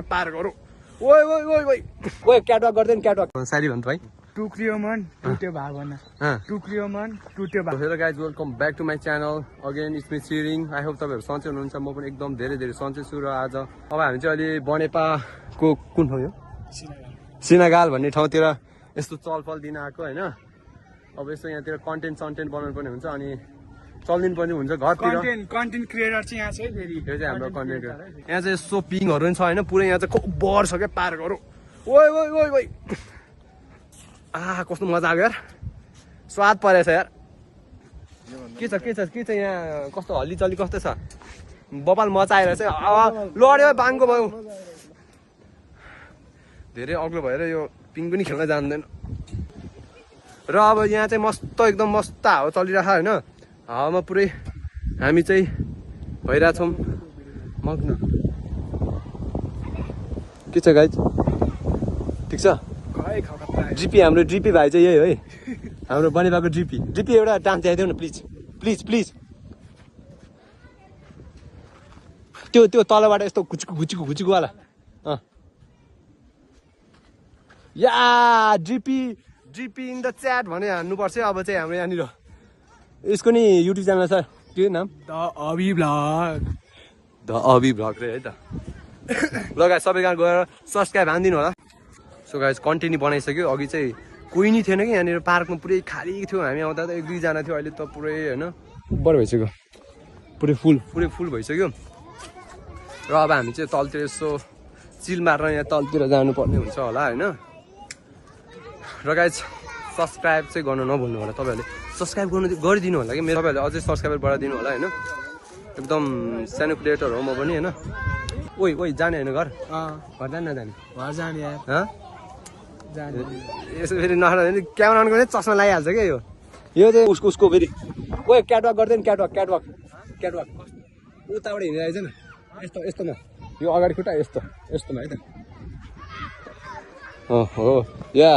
पार गरौ ओइ ओइ ओइ ओइ ओइ क्याटवाक गर्दैन क्याटवाक सारी भन्छ भाइ टुक्रियो मन टुट्यो भावना टुक्रियो मन टुट्यो भावना hello guys welcome back to my channel again it's me सिरिङ आई होप तपाईँहरू सन्चै हुनुहुन्छ म पनि एकदम धेरै धेरै सन्चै छु र आज अब हामी चाहिँ अहिले बनेपाको कुन ठाउँ यो सिनागाल भन्ने ठाउँतिर यस्तो चलफल दिन आएको होइन अब यस्तो यहाँतिर कन्टेन्ट बनाउनु पर्ने हुन्छ अनि चलिदिनु पर्ने हुन्छ घरतिर कन्टेन्ट क्रिएटर चाहिँ यहाँ छ है फेरि यो चाहिँ हाम्रो कन्टेन्ट यहाँ चाहिँ यस्तो पिङहरू पनि छ होइन पुरै यहाँ चाहिँ बर छ क्या पार गरौ ओइ ओइ ओइ ओइ कस्तो मजा आयो यार स्वाद परेछ यार के छ यहाँ कस्तो हल्लीचल्ली कस्तो छ बपाल मचाएर चाहिँ लड्यो बाङको भयो धेरै अग्लो भएर यो पिङ पनि खेल्न जान्दैन र अब यहाँ चाहिँ मस्त एकदम मस्त हावा चलिरहेको होइन हावामा पुरै हामी चाहिँ भइरहेछौँ मग्न के छ गाइज ठिक छ जिपी हाम्रो जिपी भाइ चाहिँ यही है हाम्रो बनेपाको जिपी एउटा डान्स ल्याइदेऊ न प्लिज त्यो तलबाट यस्तो घुचुकुवाला या जिपी इन द च्याट भने हान्नुपर्छ अब चाहिँ हाम्रो यहाँनिर यसको नि युट्युब च्यानल छ के नाम द अभि भ्लग रे है त ल गाइस सबैजना गएर सब्स्क्राइब हानिदिनु होला सो गाइस कन्टेन्ट बनाइसक्यो अघि चाहिँ कोही नि थिएन कि यहाँनिर पार्कमा पुरै खाली थियो हामी आउँदा त 1-2 जना थियो अहिले त पुरै होइन उब्बर भइसक्यो पुरै फुल भइसक्यो र अब हामी चाहिँ तलतिर यसो चिल मार्न यहाँ तलतिर जानुपर्ने हुन्छ होला होइन र गाइस सब्सक्राइब चाहिँ गर्न नभुल्नु होला तपाईँहरूले सब्सक्राइब गरिदिनु होला कि मेरो तपाईँहरूले अझै सब्सक्राइबर बढाइदिनु होला होइन एकदम सानो क्रिएटर हो म पनि होइन ओइ जाने होइन घर जाने नजाने घर जाने यार यसो फेरि नखाने क्यामेरा अन गर्ने चस्मा लगाइहाल्छ क्या यो चाहिँ उसको फेरि ओइ क्याटवाक गर्दैन क्याटवाक उताबाट हिँडिरहेछ न यस्तोमा यो अगाडि खुट्टा यस्तोमा है त हो या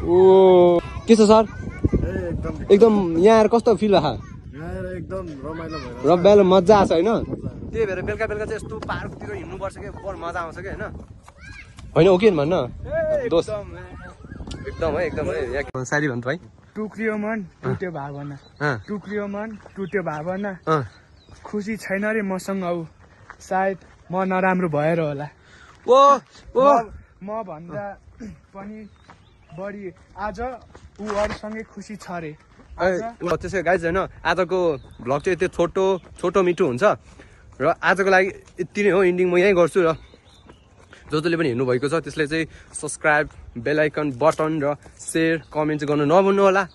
ओ के छ सर एकदम यहाँ आएर कस्तो फिल भयो एकदम रमाइलो मजा आछ होइन त्यही भएर बेलुका चाहिँ यस्तो पार्कतिर हिँड्नुपर्छ क्या बर मजा आउँछ क्या होइन हो कि भन्न दोस्त एकदम है यहाँ सारी भन्छ भाइ टुक्रियो मन टुट्यो भावना खुसी छैन रे मसँग आऊ सायद म नराम्रो भएर होला म भन्दा पनि बढी आज ऊ अरूसँगै खुसी छ रे त्यसै गाइज होइन आजको भ्लग चाहिँ यति छोटो मिठो हुन्छ र आजको लागि यति नै हो इन्डिङ म यहीँ गर्छु र जसले पनि हेर्नु भएको छ त्यसले चाहिँ सब्सक्राइब बेल आइकन बटन र सेयर कमेन्ट चाहिँ गर्नु नभुल्नु होला